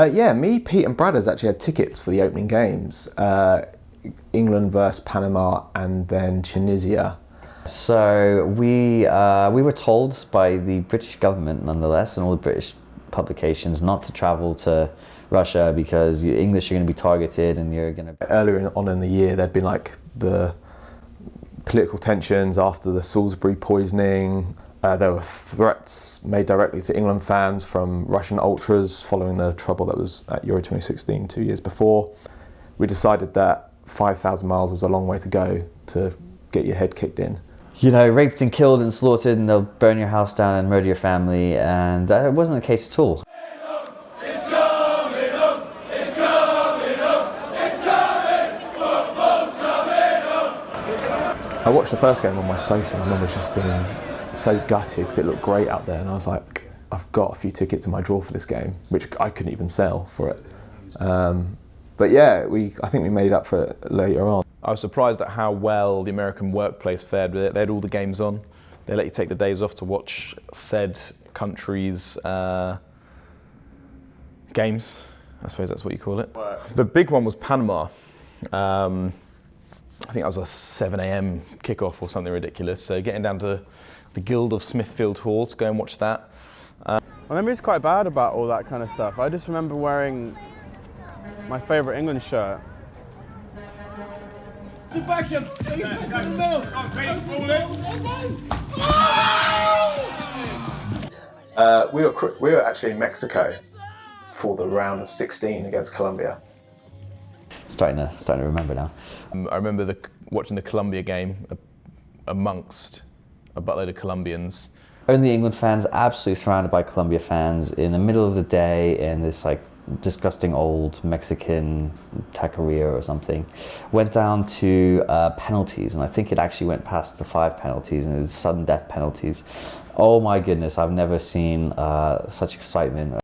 Yeah, me, Pete and Bradders actually had tickets for the opening games. England versus Panama and then Tunisia. So we were told by the British government, nonetheless, and all the British publications, not to travel to Russia because you English are going to be targeted and you're going to... Earlier on in the year, there'd been like the political tensions after the Salisbury poisoning. There were threats made directly to England fans from Russian ultras following the trouble that was at Euro 2016 2 years before. We decided that 5,000 miles was a long way to go to get your head kicked in. You know, raped and killed and slaughtered, and they'll burn your house down and murder your family, and that wasn't the case at all. I watched the first game on my sofa and I remember just being so gutted because it looked great out there, and I was like, I've got a few tickets in my drawer for this game, which I couldn't even sell for it. But yeah, I think we made up for it later on. I was surprised at how well the American workplace fared with it. They had all the games on. They let you take the days off to watch said countries' games. I suppose that's what you call it. The big one was Panama. I think that was a 7 a.m. kickoff or something ridiculous. So getting down to the Guild of Smithfield Hall to go and watch that. My memory's quite bad about all that kind of stuff. I just remember wearing my favourite England shirt. We were actually in Mexico for the round of 16 against Colombia. Starting to remember now. I remember watching the Colombia game amongst a buttload of Colombians. Only England fans, absolutely surrounded by Colombia fans, in the middle of the day in this like disgusting old Mexican taqueria or something. Went down to penalties, and I think it actually went past the 5 penalties, and it was sudden death penalties. Oh my goodness, I've never seen such excitement.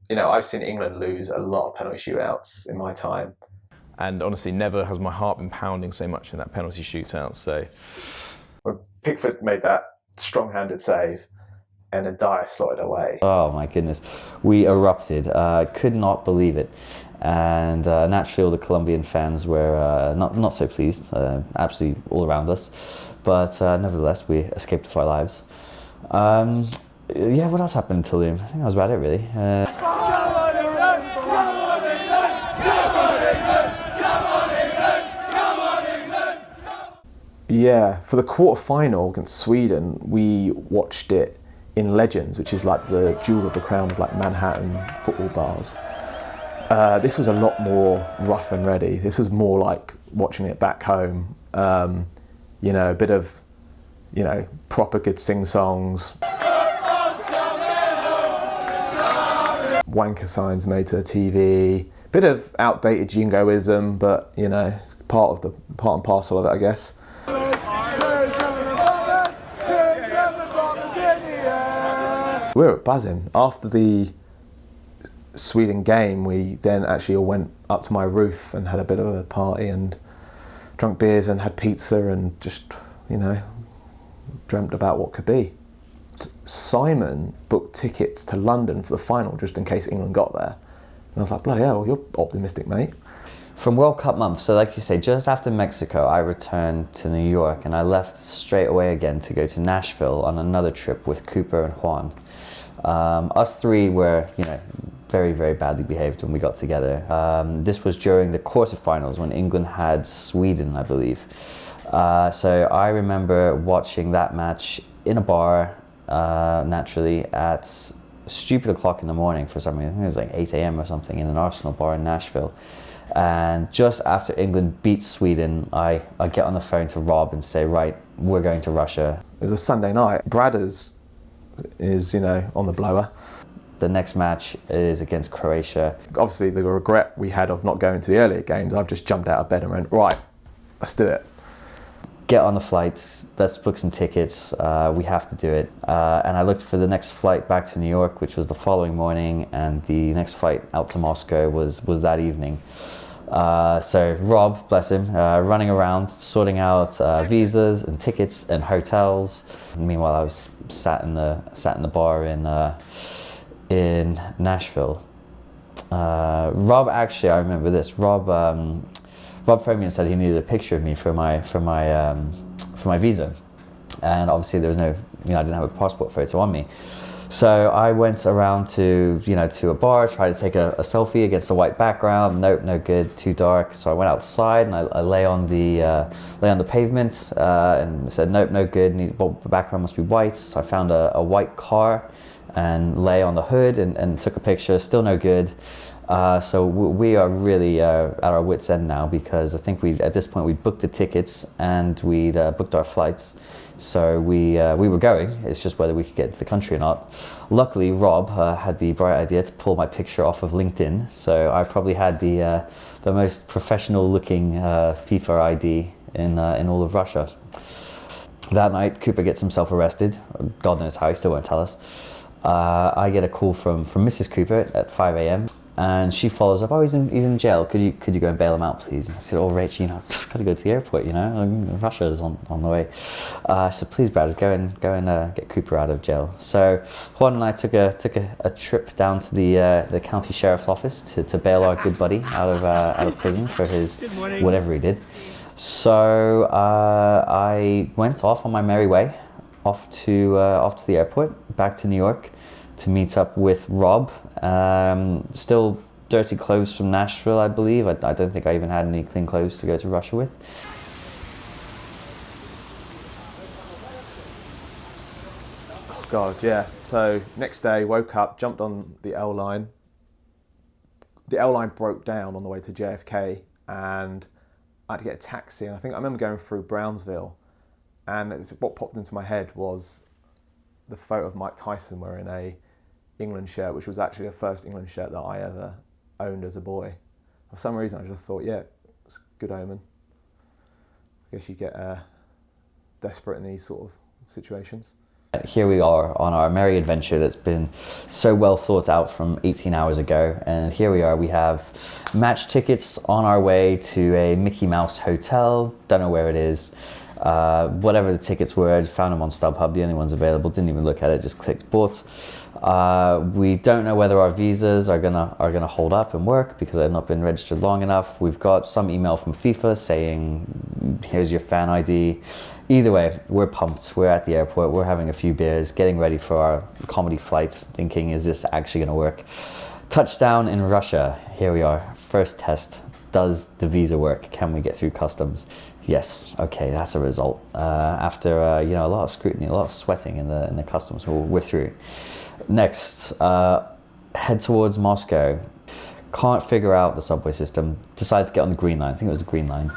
You know, I've seen England lose a lot of penalty shootouts in my time. And honestly, never has my heart been pounding so much in that penalty shootout. So, when Pickford made that strong-handed save, and then Dyer slotted away. Oh my goodness, we erupted. Could not believe it, and naturally, all the Colombian fans were not so pleased. Absolutely all around us, but nevertheless, we escaped with our lives. Yeah, what else happened until then? I think that was about it, really. Yeah, for the quarter-final against Sweden, we watched it in Legends, which is like the jewel of the crown of like Manhattan football bars. This was a lot more rough and ready. This was more like watching it back home. You know, a bit of, you know, proper good sing-songs. Wanker signs made to the TV. Bit of outdated jingoism, but you know, part and parcel of it, I guess. We were buzzing. After the Sweden game, we then actually all went up to my roof and had a bit of a party and drunk beers and had pizza and just, you know, dreamt about what could be. Simon booked tickets to London for the final just in case England got there. And I was like, bloody hell, you're optimistic, mate. From World Cup month, so like you say, just after Mexico, I returned to New York and I left straight away again to go to Nashville on another trip with Cooper and Juan. Us three were, you know, very, very badly behaved when we got together. This was during the quarterfinals when England had Sweden, I believe. So I remember watching that match in a bar, naturally, at stupid o'clock in the morning for some reason. I think it was like 8 a.m. or something in an Arsenal bar in Nashville. And just after England beat Sweden, I get on the phone to Rob and say, right, we're going to Russia. It was a Sunday night. Bradders is, you know, on the blower. The next match is against Croatia. Obviously, the regret we had of not going to the earlier games, I've just jumped out of bed and went, right, let's do it. Get on the flights, let's book some tickets, we have to do it. And I looked for the next flight back to New York, which was the following morning, and the next flight out to Moscow was that evening. So Rob, bless him, running around, sorting out visas and tickets and hotels. Meanwhile, I was sat in the bar in Nashville. Rob, actually, I remember this. Rob phoned me and said he needed a picture of me for my visa, and obviously there was no, I didn't have a passport photo on me. So I went around to a bar, tried to take a selfie against a white background. Nope, no good, too dark. So I went outside and I lay on the pavement and said, nope, no good. The background must be white. So I found a white car and lay on the hood and took a picture. Still no good. So we are really at our wits' end now, because I think at this point we booked the tickets and we'd booked our flights. So we were going. It's just whether we could get into the country or not. Luckily, Rob had the bright idea to pull my picture off of LinkedIn. So I probably had the most professional-looking FIFA ID in all of Russia. That night, Cooper gets himself arrested. God knows how. He still won't tell us. I get a call from Mrs. Cooper at 5 a.m. and she follows up. Oh, he's in jail. Could you go and bail him out, please? I said, oh, Rach, I've got to go to the airport. Russia is on the way. She said, please, Brad, just go and get Cooper out of jail. So Juan and I took a trip down to the county sheriff's office to bail our good buddy out of prison for his whatever he did. So I went off on my merry way, off to the airport, back to New York, to meet up with Rob. Still dirty clothes from Nashville, I believe. I don't think I even had any clean clothes to go to Russia with. Oh God, yeah. So next day, woke up, jumped on the L line. The L line broke down on the way to JFK, and I had to get a taxi. And I remember going through Brownsville, and what popped into my head was the photo of Mike Tyson wearing a England shirt, which was actually the first England shirt that I ever owned as a boy. For some reason, I just thought, yeah, it's a good omen. I guess you get desperate in these sort of situations. Here we are on our merry adventure that's been so well thought out from 18 hours ago, and here we are. We have match tickets on our way to a Mickey Mouse hotel. Don't know where it is. Whatever the tickets were, I found them on StubHub, the only ones available. Didn't even look at it, just clicked bought. We don't know whether our visas are gonna hold up and work because they've not been registered long enough. We've got some email from FIFA saying, here's your fan ID. Either way, we're pumped. We're at the airport, we're having a few beers, getting ready for our comedy flights, thinking, is this actually gonna work? Touchdown in Russia, here we are. First test, does the visa work? Can we get through customs? Yes, okay, that's a result. After a lot of scrutiny, a lot of sweating in the customs, we're through. Next, head towards Moscow. Can't figure out the subway system. Decided to get on the Green Line. I think it was the Green Line.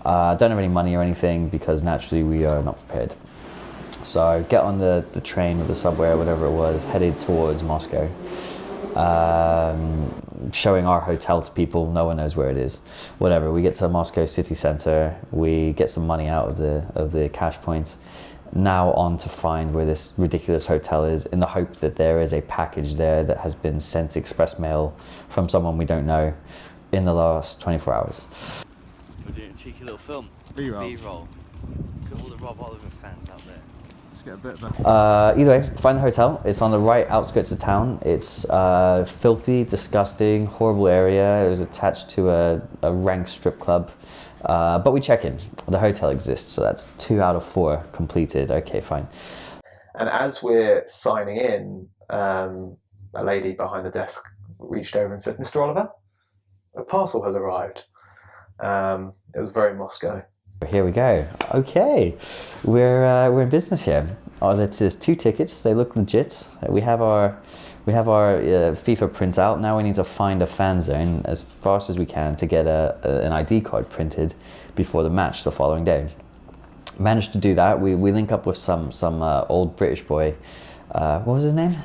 Don't have any money or anything because naturally we are not prepared. So get on the train or the subway or whatever it was, headed towards Moscow. Showing our hotel to people, no one knows where it is. Whatever, we get to Moscow city center, we get some money out of the cash point. Now on to find where this ridiculous hotel is, in the hope that there is a package there that has been sent express mail from someone we don't know in the last 24 hours. We're doing a cheeky little film. B-roll. B-roll. To all the Rob Oliver fans out there. Let's get a bit of Either way, find the hotel. It's on the right outskirts of town. It's filthy, disgusting, horrible area. It was attached to a rank strip club. But we check in. The hotel exists, so that's 2 out of 4 completed. Okay, fine. And as we're signing in, a lady behind the desk reached over and said, "Mr. Oliver, a parcel has arrived." It was very Moscow. Here we go. Okay, we're in business here. There's 2 tickets. They look legit. We have our FIFA printout. Now we need to find a fan zone as fast as we can to get an ID card printed before the match the following day. Managed to do that. We link up with some old British boy. What was his name?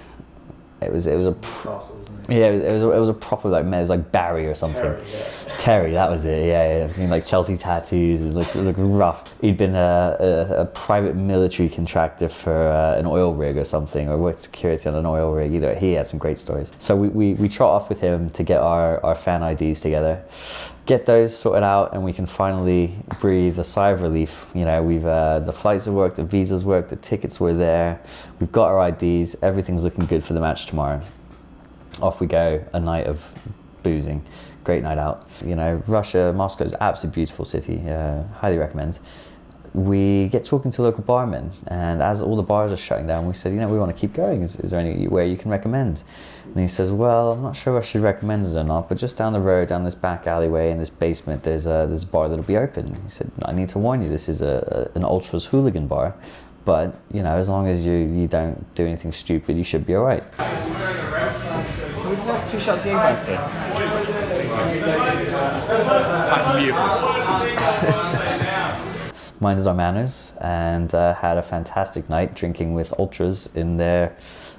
It was a proper it was like Barry or something. Terry, that was it. Yeah. I mean, like Chelsea tattoos. It looked rough. He'd been a private military contractor for an oil rig or something, or worked security on an oil rig. Either he had some great stories. So we trot off with him to get our fan IDs together, get those sorted out, and we can finally breathe a sigh of relief. We've the flights have worked, the visas worked, the tickets were there. We've got our IDs. Everything's looking good for the match tomorrow. Off we go, a night of boozing, great night out. You know, Russia, Moscow is an absolutely beautiful city, highly recommend. We get talking to local barmen, and as all the bars are shutting down, we said, you know, we want to keep going. Is there anywhere you can recommend? And he says, well, I'm not sure I should recommend it or not, but just down the road, down this back alleyway in this basement, there's a bar that'll be open. He said, I need to warn you, this is an ultras hooligan bar, but you know, as long as you don't do anything stupid, you should be all right. We've got 2 shots of Jägermeister. Fucking beautiful. Minded our manners and had a fantastic night drinking with ultras in their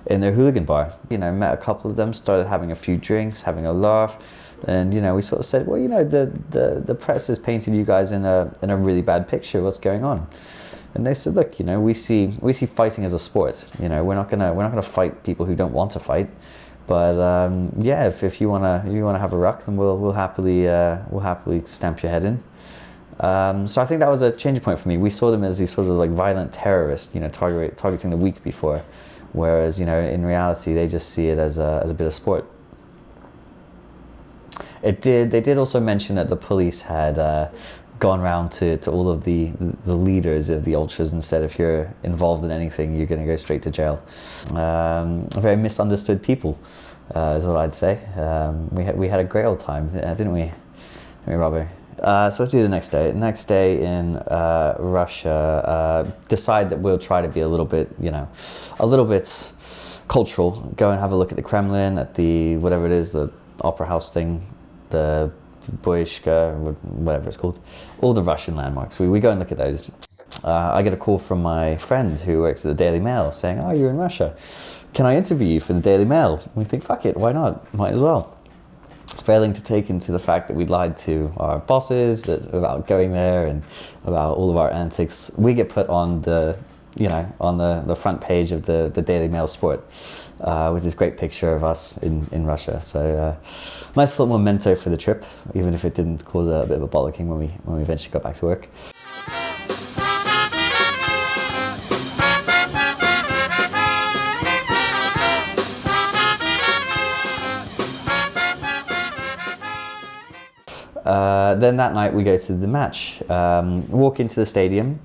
hooligan bar. You know, met a couple of them, started having a few drinks, having a laugh, and you know, we sort of said, well, you know, the press has painted you guys in a really bad picture. What's going on? And they said, look, you know, we see fighting as a sport. You know, we're not gonna fight people who don't want to fight. But yeah, if you wanna have a ruck, then we'll happily stamp your head in. So I think that was a change point for me. We saw them as these sort of like violent terrorists, you know, targeting the weak before, whereas, you know, in reality they just see it as a bit of sport. They did also mention that the police had gone around to all of the leaders of the ultras and said, if you're involved in anything, you're going to go straight to jail. Very misunderstood people, is what I'd say. We had a great old time, didn't we, Robert? So what do we do the next day? Next day in Russia, decide that we'll try to be a little bit cultural. Go and have a look at the Kremlin, at the whatever it is, the opera house thing, the Boyishka, whatever it's called, all the Russian landmarks. We go and look at those. I get a call from my friend who works at the Daily Mail saying, oh, you're in Russia. Can I interview you for the Daily Mail? And we think, fuck it, why not? Might as well. Failing to take into the fact that we'd lied to our bosses about going there and about all of our antics, we get put on the front page of the Daily Mail Sport with this great picture of us in Russia. So nice little memento for the trip, even if it didn't cause a bit of a bollocking when we eventually got back to work. Then that night we go to the match, walk into the stadium.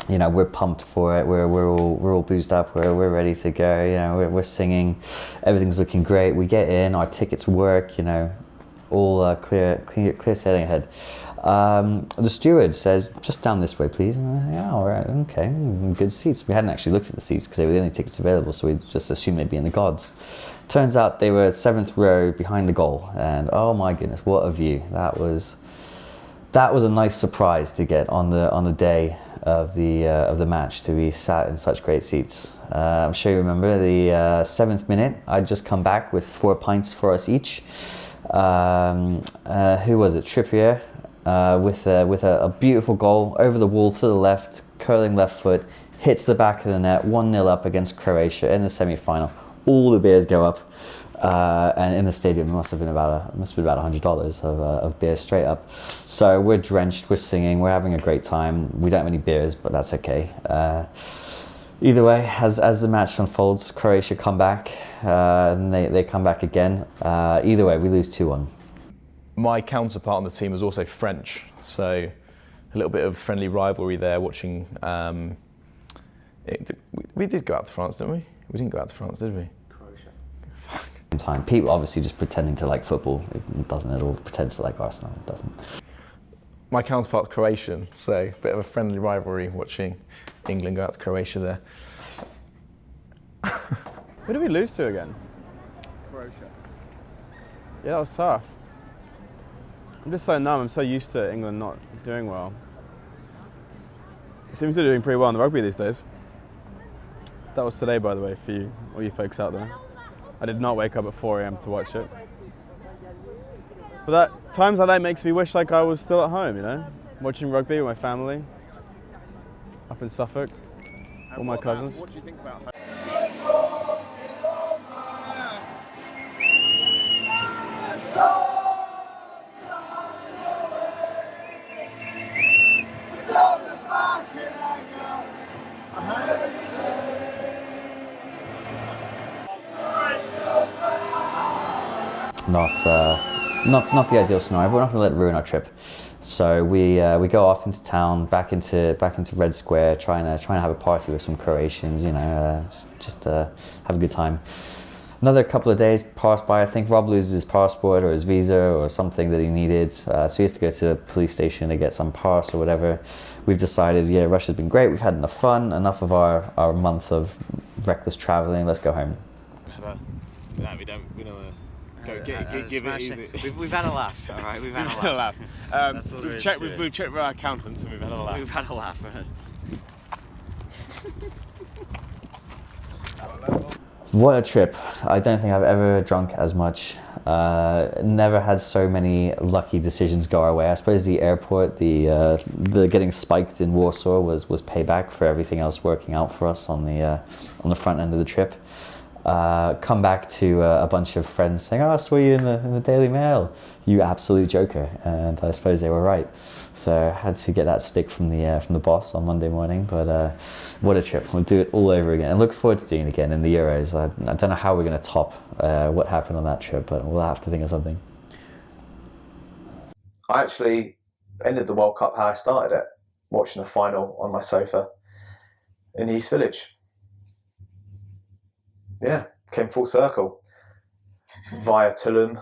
You know, we're pumped for it. We're all boozed up. We're ready to go. You know, we're singing. Everything's looking great. We get in. Our tickets work. You know, all clear sailing ahead. The steward says, "Just down this way, please." And I'm like, "Yeah, all right, okay, good seats." We hadn't actually looked at the seats because they were the only tickets available, so we just assumed they'd be in the gods. Turns out they were 7th row behind the goal, and oh my goodness, what a view! That was a nice surprise to get on the day of the match, to be sat in such great seats. I'm sure you remember the 7th minute. I'd just come back with 4 pints for us each. Who was it? Trippier with a beautiful goal over the wall to the left, curling left foot, hits the back of the net. 1-0 up against Croatia in the semi-final. All the beers go up, and in the stadium it must have been about $100 of beer straight up. So we're drenched, we're singing, we're having a great time. We don't have any beers, but that's okay. Either way, as the match unfolds, Croatia come back, and they come back again. Either way, we lose 2-1. My counterpart on the team was also French, so a little bit of friendly rivalry there. Watching, we did go out to France, didn't we? We didn't go out to France, did we? Croatia. Fuck. Time. People obviously just pretending to like football. It doesn't at all. Pretends to like Arsenal. It doesn't. My counterpart's Croatian, so a bit of a friendly rivalry watching England go out to Croatia there. Who did we lose to again? Croatia. Yeah, that was tough. I'm just so numb. I'm so used to England not doing well. It seems to be doing pretty well in the rugby these days. That was today, by the way, for you, all you folks out there. I did not wake up at 4 a.m. to watch it. But that times like that makes me wish like I was still at home, you know? Watching rugby with my family, up in Suffolk, all my cousins. What do you think about not the ideal scenario, but we're not going to let it ruin our trip. So we go off into town, back into Red Square, trying to have a party with some Croatians, just have a good time. Another couple of days pass by. I think Rob loses his passport or his visa or something that he needed, so he has to go to the police station to get some pass or whatever. We've decided, yeah, Russia's been great. We've had enough fun, enough of our month of reckless traveling. Let's go home. No, we don't want to give it easy. We've had a laugh, all right? We've had a laugh. That's all there We've is checked to it. we've checked with our accountants and we've had a laugh. We've had a laugh. What a trip. I don't think I've ever drunk as much. Never had so many lucky decisions go our way. I suppose the airport, the getting spiked in Warsaw was payback for everything else working out for us on the front end of the trip. Come back to a bunch of friends saying, "Oh, I saw you in the Daily Mail, you absolute joker," and I suppose they were right. So I had to get that stick from the boss on Monday morning. But what a trip! We'll do it all over again, and look forward to doing it again in the Euros. I don't know how we're going to top what happened on that trip, but we'll have to think of something. I actually ended the World Cup how I started it, watching the final on my sofa in East Village. Yeah, came full circle via Tulum,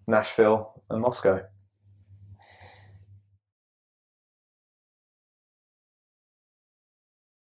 Nashville and Moscow.